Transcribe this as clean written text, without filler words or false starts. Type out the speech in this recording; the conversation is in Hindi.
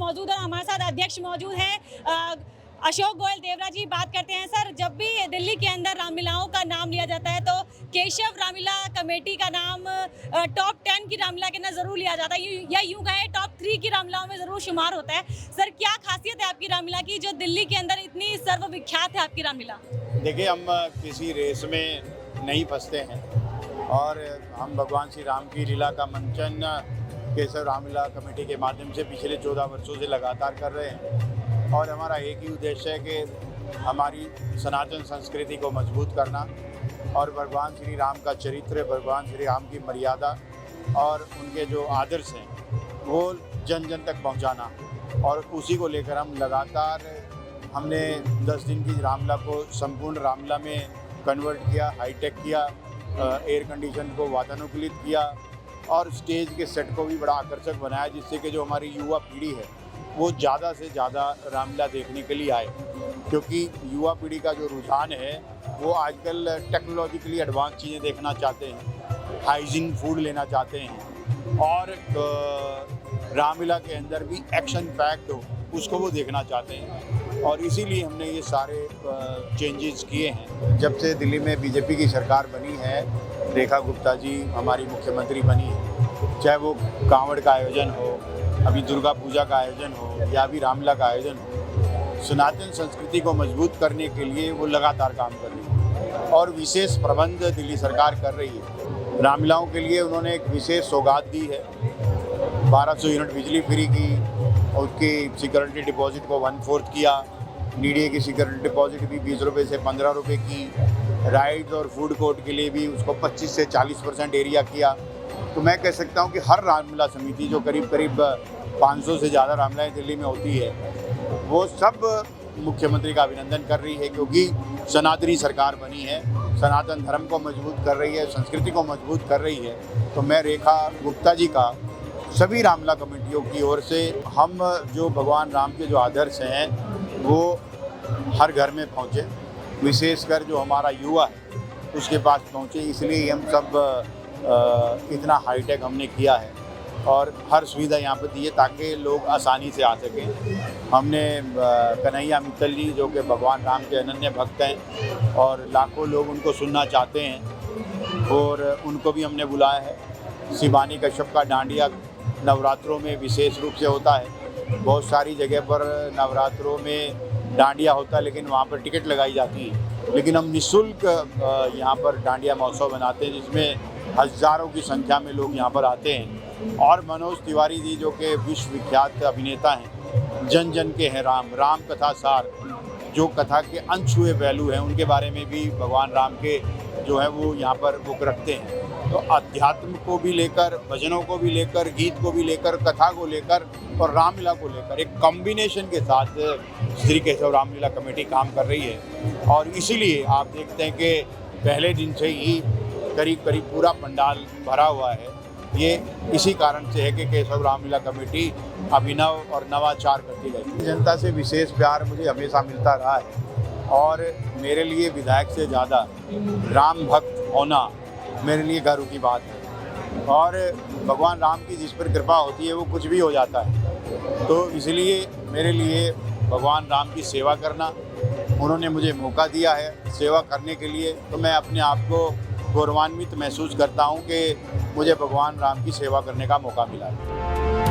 मौजूद है, हमारे साथ अध्यक्ष मौजूद हैं अशोक गोयल देवरा जी। बात करते हैं सर, जब भी दिल्ली के अंदर रामलीलाओं का नाम लिया जाता है तो केशव रामलीला कमेटी का नाम टॉप 10 की रामलीला के अंदर जरूर लिया जाता है, या यूं कहें टॉप 3 की रामलीलाओं में जरूर शुमार होता है। सर, क्या खासियत है आपकी रामलीला की जो दिल्ली के अंदर इतनी सर्वविख्यात है आपकी रामलीला? देखिए, हम किसी रेस में नहीं फंसते हैं और हम भगवान श्री राम की लीला का मंचन केशव रामलीला कमेटी के माध्यम से पिछले 14 वर्षों से लगातार कर रहे हैं। और हमारा एक ही उद्देश्य है कि हमारी सनातन संस्कृति को मजबूत करना और भगवान श्री राम का चरित्र, भगवान श्री राम की मर्यादा और उनके जो आदर्श हैं वो जन जन तक पहुंचाना। और उसी को लेकर हम लगातार हमने 10 दिन की रामलीला को संपूर्ण रामलीला में कन्वर्ट किया, हाईटेक किया, एयर कंडीशन को वातानुकूलित किया और स्टेज के सेट को भी बड़ा आकर्षक बनाया, जिससे कि जो हमारी युवा पीढ़ी है वो ज़्यादा से ज़्यादा रामलीला देखने के लिए आए। क्योंकि युवा पीढ़ी का जो रुझान है वो आजकल टेक्नोलॉजिकली एडवांस चीज़ें देखना चाहते हैं, हाइजीन फूड लेना चाहते हैं और रामलीला के अंदर भी एक्शन पैक्ड हो उसको वो देखना चाहते हैं। और इसीलिए हमने ये सारे चेंजेस किए हैं। जब से दिल्ली में बीजेपी की सरकार बनी है, रेखा गुप्ता जी हमारी मुख्यमंत्री बनी है, चाहे वो कांवड़ का आयोजन हो, अभी दुर्गा पूजा का आयोजन हो या अभी रामलीला का आयोजन हो, सनातन संस्कृति को मजबूत करने के लिए वो लगातार काम कर रही है और विशेष प्रबंध दिल्ली सरकार कर रही है। रामलीलाओं के लिए उन्होंने एक विशेष सौगात दी है, 1200 यूनिट बिजली फ्री की, उसकी सिक्योरिटी डिपॉजिट को 1/4 किया, डीडीए की सिक्योरिटी डिपॉजिट भी 20 रुपये से 15 रुपये की, राइड्स और फूड कोर्ट के लिए भी उसको 25 से 40% एरिया किया। तो मैं कह सकता हूँ कि हर रामलीला समिति जो करीब 500 से ज़्यादा रामलीलाएँ दिल्ली में होती है वो सब मुख्यमंत्री का अभिनंदन कर रही है, क्योंकि सनातनी सरकार बनी है, सनातन धर्म को मजबूत कर रही है, संस्कृति को मजबूत कर रही है। तो मैं रेखा गुप्ता जी का सभी रामलीला कमेटियों की ओर से हम जो भगवान राम के जो आदर्श हैं वो हर घर में पहुँचे, विशेषकर जो हमारा युवा है उसके पास पहुँचे, इसलिए हम सब इतना हाईटेक हमने किया है और हर सुविधा यहाँ पर दी है ताकि लोग आसानी से आ सकें। हमने कन्हैया मित्तल जी जो कि भगवान राम के अनन्य भक्त हैं और लाखों लोग उनको सुनना चाहते हैं और उनको भी हमने बुलाया है। शिवानी कश्यप का डांडिया नवरात्रों में विशेष रूप से होता है। बहुत सारी जगह पर नवरात्रों में डांडिया होता है लेकिन वहाँ पर टिकट लगाई जाती है, लेकिन हम निःशुल्क यहाँ पर डांडिया महोत्सव बनाते हैं जिसमें हज़ारों की संख्या में लोग यहाँ पर आते हैं। और मनोज तिवारी जी जो कि विश्वविख्यात अभिनेता हैं, जन जन के हैं राम कथा सार, जो कथा के अनछुए पहलू हैं उनके बारे में भी भगवान राम के जो है वो यहाँ पर बुक रखते हैं। तो अध्यात्म को भी लेकर, भजनों को भी लेकर, गीत को भी लेकर, कथा को लेकर और रामलीला को लेकर एक कॉम्बिनेशन के साथ श्री केशव रामलीला कमेटी काम कर रही है। और इसीलिए आप देखते हैं कि पहले दिन से ही करीब पूरा पंडाल भरा हुआ है। ये इसी कारण से है कि केशव रामलीला कमेटी अभिनव और नवाचार करती गई। जनता से विशेष प्यार मुझे हमेशा मिलता रहा है और मेरे लिए विधायक से ज़्यादा राम भक्त होना मेरे लिए गर्व की बात है। और भगवान राम की जिस पर कृपा होती है वो कुछ भी हो जाता है। तो इसलिए मेरे लिए भगवान राम की सेवा करना, उन्होंने मुझे मौका दिया है सेवा करने के लिए, तो मैं अपने आप को गौरवान्वित महसूस करता हूँ कि मुझे भगवान राम की सेवा करने का मौका मिला है।